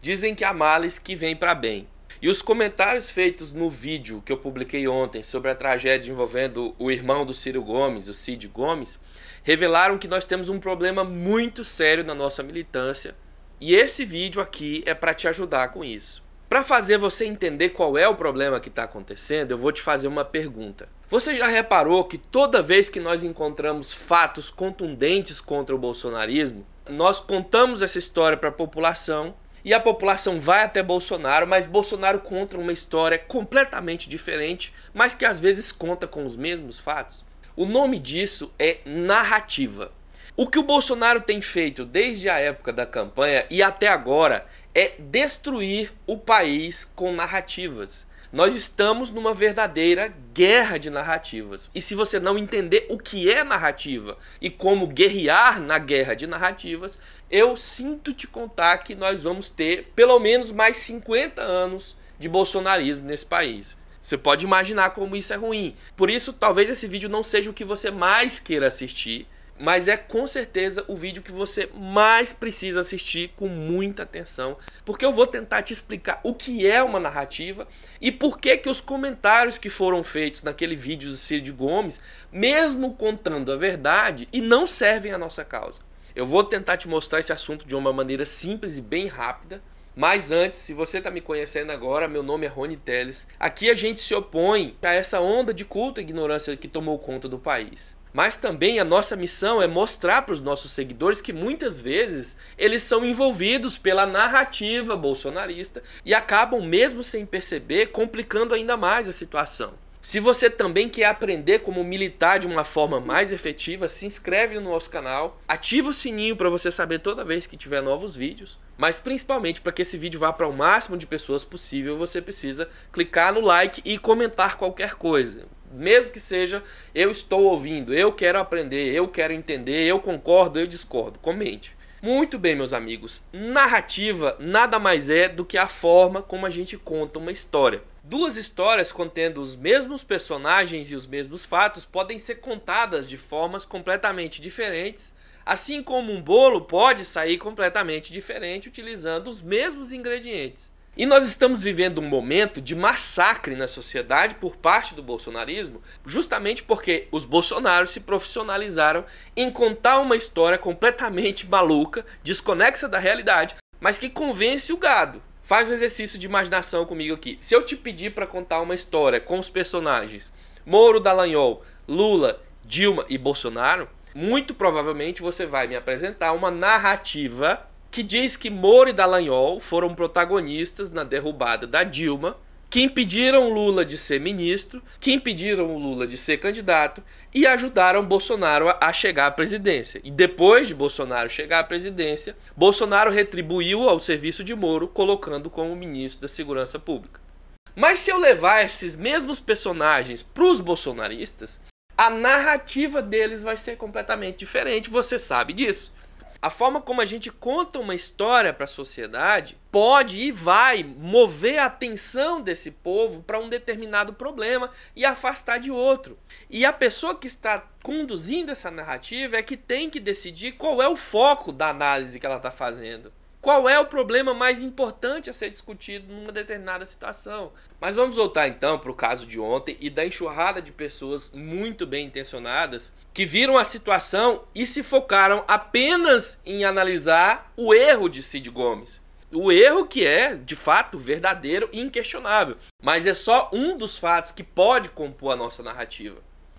Dizem que há males que vêm para bem. E os comentários feitos no vídeo que eu publiquei ontem sobre a tragédia envolvendo o irmão do Ciro Gomes, o Cid Gomes, revelaram que nós temos um problema muito sério na nossa militância. E esse vídeo aqui é para te ajudar com isso. Para fazer você entender qual é o problema que está acontecendo, eu vou te fazer uma pergunta. Você já reparou que toda vez que nós encontramos fatos contundentes contra o bolsonarismo, nós contamos essa história para a população e a população vai até Bolsonaro, mas Bolsonaro conta uma história completamente diferente, mas que às vezes conta com os mesmos fatos? O nome disso é narrativa. O que o Bolsonaro tem feito desde a época da campanha e até agora é destruir o país com narrativas. Nós estamos numa verdadeira guerra de narrativas. E se você não entender o que é narrativa e como guerrear na guerra de narrativas, eu sinto te contar que nós vamos ter pelo menos mais 50 anos de bolsonarismo nesse país. Você pode imaginar como isso é ruim. Por isso, talvez esse vídeo não seja o que você mais queira assistir, mas é com certeza o vídeo que você mais precisa assistir com muita atenção, porque eu vou tentar te explicar o que é uma narrativa e por que que os comentários que foram feitos naquele vídeo do Cid Gomes, mesmo contando a verdade, e não servem à nossa causa. Eu vou tentar te mostrar esse assunto de uma maneira simples e bem rápida. Mas antes, se você está me conhecendo agora, meu nome é Rony Teles. Aqui a gente se opõe a essa onda de culta e ignorância que tomou conta do país. Mas também a nossa missão é mostrar para os nossos seguidores que muitas vezes eles são envolvidos pela narrativa bolsonarista e acabam, mesmo sem perceber, complicando ainda mais a situação. Se você também quer aprender como militar de uma forma mais efetiva, se inscreve no nosso canal, ativa o sininho para você saber toda vez que tiver novos vídeos, mas principalmente para que esse vídeo vá para o máximo de pessoas possível, você precisa clicar no like e comentar qualquer coisa. Mesmo que seja, eu estou ouvindo, eu quero aprender, eu quero entender, eu concordo, eu discordo, comente. Muito bem, meus amigos, narrativa nada mais é do que a forma como a gente conta uma história. Duas histórias contendo os mesmos personagens e os mesmos fatos podem ser contadas de formas completamente diferentes, assim como um bolo pode sair completamente diferente utilizando os mesmos ingredientes. E nós estamos vivendo um momento de massacre na sociedade por parte do bolsonarismo, justamente porque os bolsonaros se profissionalizaram em contar uma história completamente maluca, desconexa da realidade, mas que convence o gado. Faz um exercício de imaginação comigo aqui. Se eu te pedir para contar uma história com os personagens Moro, Dallagnol, Lula, Dilma e Bolsonaro, muito provavelmente você vai me apresentar uma narrativa que diz que Moro e Dallagnol foram protagonistas na derrubada da Dilma, que impediram Lula de ser ministro, que impediram o Lula de ser candidato e ajudaram Bolsonaro a chegar à presidência. E depois de Bolsonaro chegar à presidência, Bolsonaro retribuiu ao serviço de Moro, colocando como ministro da Segurança Pública. Mas se eu levar esses mesmos personagens para os bolsonaristas, a narrativa deles vai ser completamente diferente, você sabe disso. A forma como a gente conta uma história para a sociedade pode e vai mover a atenção desse povo para um determinado problema e afastar de outro. E a pessoa que está conduzindo essa narrativa é que tem que decidir qual é o foco da análise que ela está fazendo. Qual é o problema mais importante a ser discutido numa determinada situação. Mas vamos voltar então para o caso de ontem e da enxurrada de pessoas muito bem intencionadas que viram a situação e se focaram apenas em analisar o erro de Cid Gomes. O erro que é, de fato, verdadeiro e inquestionável. Mas é só um dos fatos que pode compor a nossa narrativa.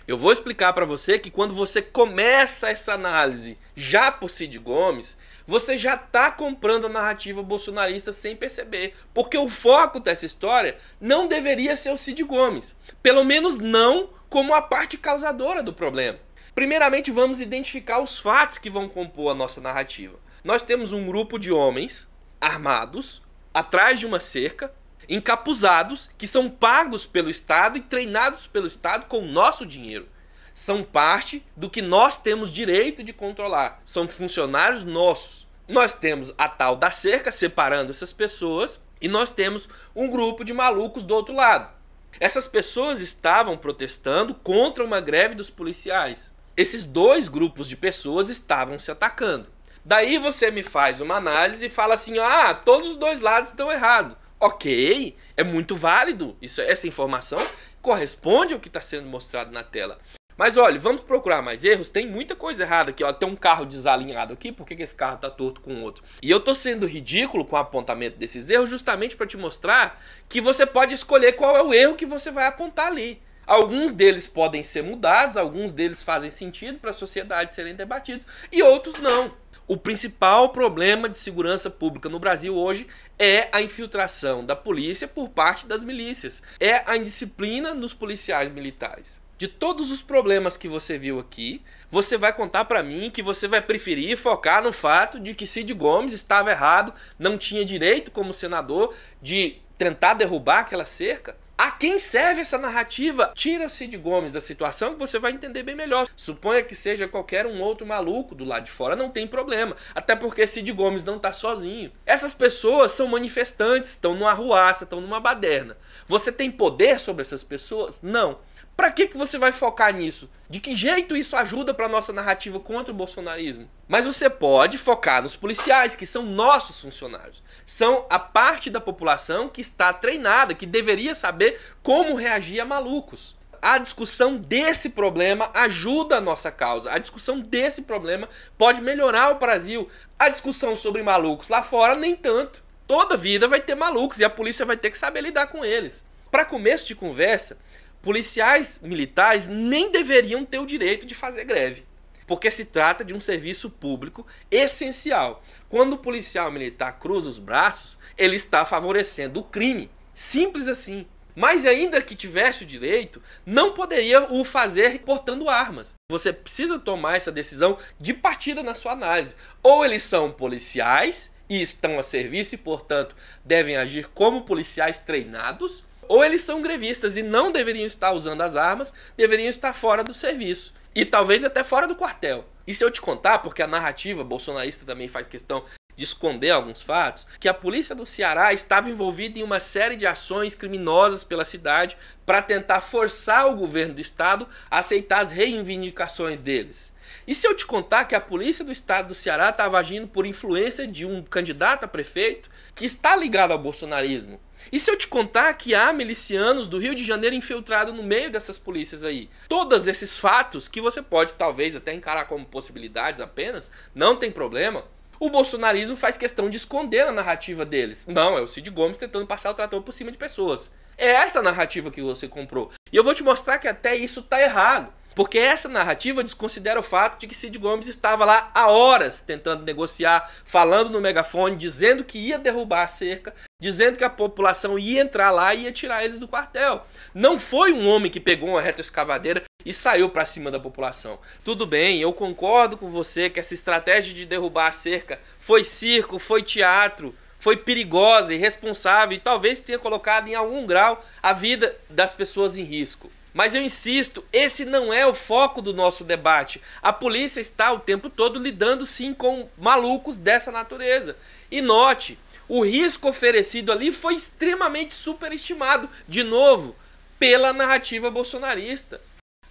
Eu vou explicar para você que quando você começa essa análise já por Cid Gomes, você já está comprando a narrativa bolsonarista sem perceber. Porque o foco dessa história não deveria ser o Cid Gomes. Pelo menos não como a parte causadora do problema. Primeiramente, vamos identificar os fatos que vão compor a nossa narrativa. Nós temos um grupo de homens armados, atrás de uma cerca, encapuzados, que são pagos pelo Estado e treinados pelo Estado com o nosso dinheiro. São parte do que nós temos direito de controlar. São funcionários nossos. Nós temos a tal da cerca separando essas pessoas e nós temos um grupo de malucos do outro lado. Essas pessoas estavam protestando contra uma greve dos policiais. Esses dois grupos de pessoas estavam se atacando. Daí você me faz uma análise e fala assim, ah, todos os dois lados estão errados. Ok, é muito válido, essa informação corresponde ao que está sendo mostrado na tela. Mas olha, vamos procurar mais erros, tem muita coisa errada aqui, ó, tem um carro desalinhado aqui, por que esse carro está torto com o outro? E eu estou sendo ridículo com o apontamento desses erros justamente para te mostrar que você pode escolher qual é o erro que você vai apontar ali. Alguns deles podem ser mudados, alguns deles fazem sentido para a sociedade serem debatidos e outros não. O principal problema de segurança pública no Brasil hoje é a infiltração da polícia por parte das milícias. É a indisciplina nos policiais militares. De todos os problemas que você viu aqui, você vai contar para mim que você vai preferir focar no fato de que Cid Gomes estava errado, não tinha direito como senador de tentar derrubar aquela cerca? A quem serve essa narrativa? Tira o Cid Gomes da situação que você vai entender bem melhor. Suponha que seja qualquer um outro maluco do lado de fora, não tem problema. Até porque Cid Gomes não está sozinho. Essas pessoas são manifestantes, estão numa arruaça, estão numa baderna. Você tem poder sobre essas pessoas? Não. Para que você vai focar nisso? De que jeito isso ajuda para a nossa narrativa contra o bolsonarismo? Mas você pode focar nos policiais, que são nossos funcionários. São a parte da população que está treinada, que deveria saber como reagir a malucos. A discussão desse problema ajuda a nossa causa. A discussão desse problema pode melhorar o Brasil. A discussão sobre malucos lá fora, nem tanto. Toda vida vai ter malucos e a polícia vai ter que saber lidar com eles. Para começo de conversa, policiais militares nem deveriam ter o direito de fazer greve, porque se trata de um serviço público essencial. Quando o policial militar cruza os braços, ele está favorecendo o crime. Simples assim. Mas ainda que tivesse o direito, não poderia o fazer portando armas. Você precisa tomar essa decisão de partida na sua análise. Ou eles são policiais e estão a serviço e, portanto, devem agir como policiais treinados, ou eles são grevistas e não deveriam estar usando as armas, deveriam estar fora do serviço. E talvez até fora do quartel. E se eu te contar, porque a narrativa bolsonarista também faz questão de esconder alguns fatos, que a polícia do Ceará estava envolvida em uma série de ações criminosas pela cidade para tentar forçar o governo do estado a aceitar as reivindicações deles. E se eu te contar que a polícia do estado do Ceará estava agindo por influência de um candidato a prefeito que está ligado ao bolsonarismo? E se eu te contar que há milicianos do Rio de Janeiro infiltrados no meio dessas polícias aí? Todos esses fatos, que você pode talvez até encarar como possibilidades apenas, não tem problema. O bolsonarismo faz questão de esconder a narrativa deles. Não, é o Cid Gomes tentando passar o trator por cima de pessoas. É essa narrativa que você comprou. E eu vou te mostrar que até isso está errado. Porque essa narrativa desconsidera o fato de que Cid Gomes estava lá há horas tentando negociar, falando no megafone, dizendo que ia derrubar a cerca, dizendo que a população ia entrar lá e ia tirar eles do quartel. Não foi um homem que pegou uma retroescavadeira e saiu para cima da população. Tudo bem, eu concordo com você que essa estratégia de derrubar a cerca foi circo, foi teatro, foi perigosa, irresponsável e talvez tenha colocado em algum grau a vida das pessoas em risco. Mas eu insisto, esse não é o foco do nosso debate. A polícia está o tempo todo lidando sim com malucos dessa natureza. E note, o risco oferecido ali foi extremamente superestimado, de novo, pela narrativa bolsonarista.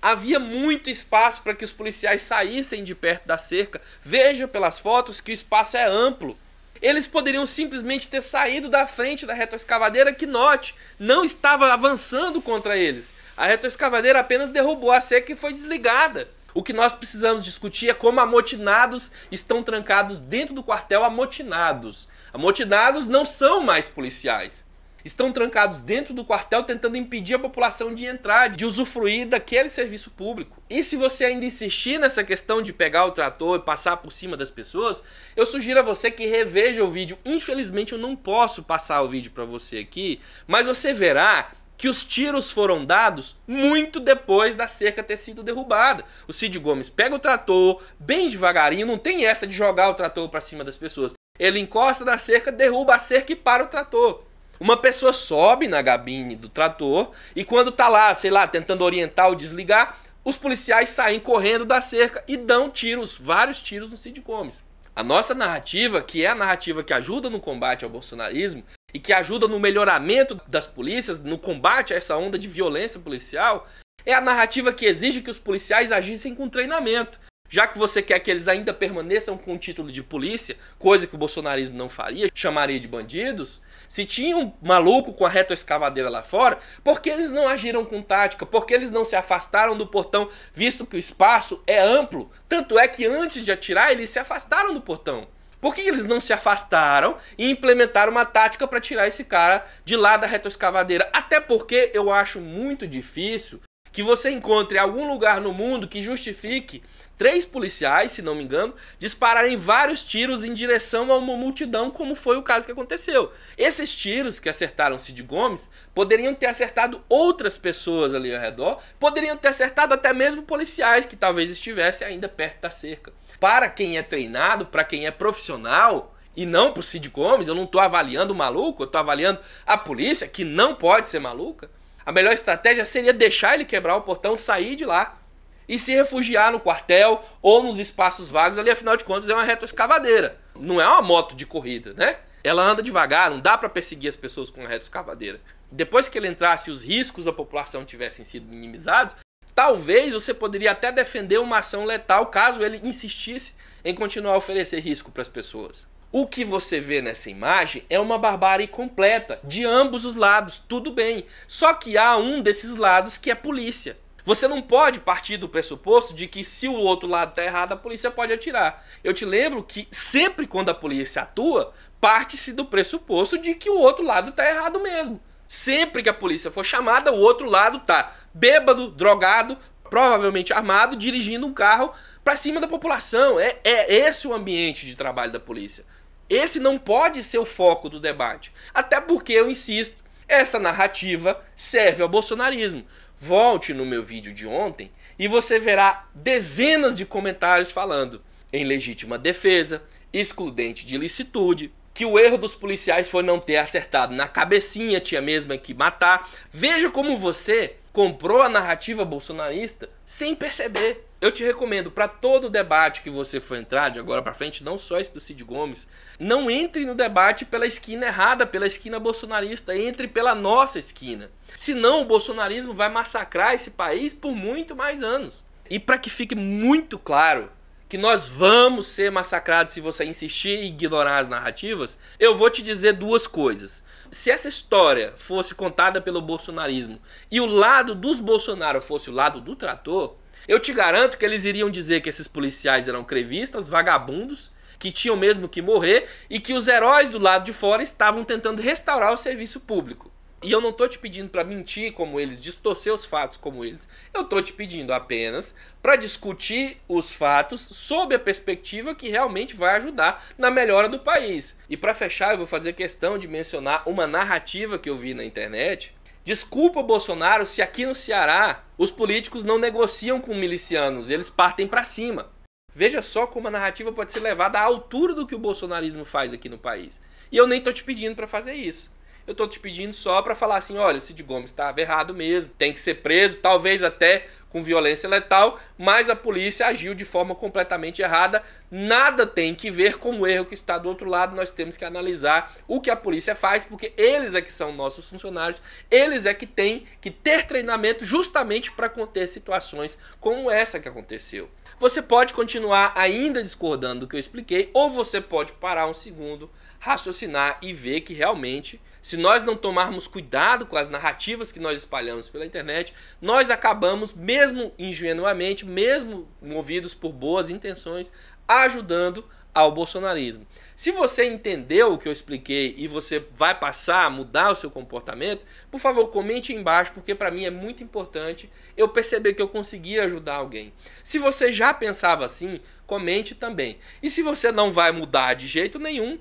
Havia muito espaço para que os policiais saíssem de perto da cerca. Veja pelas fotos que o espaço é amplo. Eles poderiam simplesmente ter saído da frente da retroescavadeira que, note, não estava avançando contra eles. A retroescavadeira apenas derrubou a cerca e foi desligada. O que nós precisamos discutir é como amotinados estão trancados dentro do quartel amotinados. Amotinados não são mais policiais. Estão trancados dentro do quartel tentando impedir a população de entrar, de usufruir daquele serviço público. E se você ainda insistir nessa questão de pegar o trator e passar por cima das pessoas, eu sugiro a você que reveja o vídeo. Infelizmente eu não posso passar o vídeo para você aqui, mas você verá que os tiros foram dados muito depois da cerca ter sido derrubada. O Cid Gomes pega o trator bem devagarinho, não tem essa de jogar o trator para cima das pessoas. Ele encosta na cerca, derruba a cerca e para o trator. Uma pessoa sobe na gabine do trator e quando tá lá, sei lá, tentando orientar ou desligar, os policiais saem correndo da cerca e dão tiros, vários tiros no Cid Gomes. A nossa narrativa, que é a narrativa que ajuda no combate ao bolsonarismo e que ajuda no melhoramento das polícias, no combate a essa onda de violência policial, é a narrativa que exige que os policiais agissem com treinamento. Já que você quer que eles ainda permaneçam com o título de polícia, coisa que o bolsonarismo não faria, chamaria de bandidos. Se tinha um maluco com a retroescavadeira lá fora, por que eles não agiram com tática? Por que eles não se afastaram do portão, visto que o espaço é amplo? Tanto é que antes de atirar, eles se afastaram do portão. Por que eles não se afastaram e implementaram uma tática para tirar esse cara de lá da retroescavadeira? Até porque eu acho muito difícil que você encontre algum lugar no mundo que justifique 3 policiais, se não me engano, dispararem vários tiros em direção a uma multidão, como foi o caso que aconteceu. Esses tiros que acertaram Cid Gomes poderiam ter acertado outras pessoas ali ao redor, poderiam ter acertado até mesmo policiais que talvez estivessem ainda perto da cerca. Para quem é treinado, para quem é profissional, e não para o Cid Gomes, eu não estou avaliando o maluco, eu estou avaliando a polícia, que não pode ser maluca. A melhor estratégia seria deixar ele quebrar o portão, sair de lá e se refugiar no quartel ou nos espaços vagos ali, afinal de contas é uma retroescavadeira. Não é uma moto de corrida, né? Ela anda devagar, não dá para perseguir as pessoas com uma retroescavadeira. Depois que ele entrasse e os riscos da população tivessem sido minimizados, talvez você poderia até defender uma ação letal caso ele insistisse em continuar a oferecer risco para as pessoas. O que você vê nessa imagem é uma barbárie completa, de ambos os lados, tudo bem. Só que há um desses lados que é polícia. Você não pode partir do pressuposto de que se o outro lado está errado, a polícia pode atirar. Eu te lembro que sempre quando a polícia atua, parte-se do pressuposto de que o outro lado está errado mesmo. Sempre que a polícia for chamada, o outro lado está bêbado, drogado, provavelmente armado, dirigindo um carro para cima da população. É esse o ambiente de trabalho da polícia. Esse não pode ser o foco do debate. Até porque, eu insisto, essa narrativa serve ao bolsonarismo. Volte no meu vídeo de ontem e você verá dezenas de comentários falando em legítima defesa, excludente de ilicitude, que o erro dos policiais foi não ter acertado na cabecinha, tinha mesmo que matar. Veja como você comprou a narrativa bolsonarista sem perceber. Eu te recomendo, para todo debate que você for entrar de agora para frente, não só esse do Cid Gomes, não entre no debate pela esquina errada, pela esquina bolsonarista, entre pela nossa esquina. Senão o bolsonarismo vai massacrar esse país por muito mais anos. E para que fique muito claro que nós vamos ser massacrados se você insistir em ignorar as narrativas, eu vou te dizer 2 coisas. Se essa história fosse contada pelo bolsonarismo e o lado dos Bolsonaro fosse o lado do trator, eu te garanto que eles iriam dizer que esses policiais eram crevistas, vagabundos, que tinham mesmo que morrer e que os heróis do lado de fora estavam tentando restaurar o serviço público. E eu não estou te pedindo para mentir como eles, distorcer os fatos como eles. Eu estou te pedindo apenas para discutir os fatos sob a perspectiva que realmente vai ajudar na melhora do país. E para fechar, eu vou fazer questão de mencionar uma narrativa que eu vi na internet. Desculpa, Bolsonaro, se aqui no Ceará os políticos não negociam com milicianos, eles partem para cima. Veja só como a narrativa pode ser levada à altura do que o bolsonarismo faz aqui no país. E eu nem estou te pedindo para fazer isso. Eu estou te pedindo só para falar assim, olha, o Cid Gomes estava errado mesmo, tem que ser preso, talvez até com violência letal, mas a polícia agiu de forma completamente errada. Nada tem que ver com o erro que está do outro lado, nós temos que analisar o que a polícia faz, porque eles é que são nossos funcionários, eles é que têm que ter treinamento justamente para conter situações como essa que aconteceu. Você pode continuar ainda discordando do que eu expliquei, ou você pode parar um segundo, raciocinar e ver que realmente, se nós não tomarmos cuidado com as narrativas que nós espalhamos pela internet, nós acabamos, mesmo ingenuamente, mesmo movidos por boas intenções, ajudando ao bolsonarismo. Se você entendeu o que eu expliquei e você vai passar a mudar o seu comportamento, por favor, comente aí embaixo, porque para mim é muito importante eu perceber que eu consegui ajudar alguém. Se você já pensava assim, comente também. E se você não vai mudar de jeito nenhum,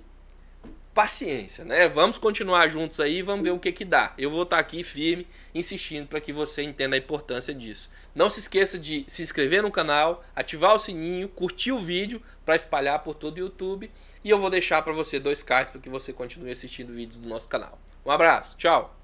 paciência, né? Vamos continuar juntos aí, vamos ver o que dá. Eu vou estar aqui firme, insistindo para que você entenda a importância disso. Não se esqueça de se inscrever no canal, ativar o sininho, curtir o vídeo para espalhar por todo o YouTube. E eu vou deixar para você 2 cards para que você continue assistindo vídeos do nosso canal. Um abraço, tchau!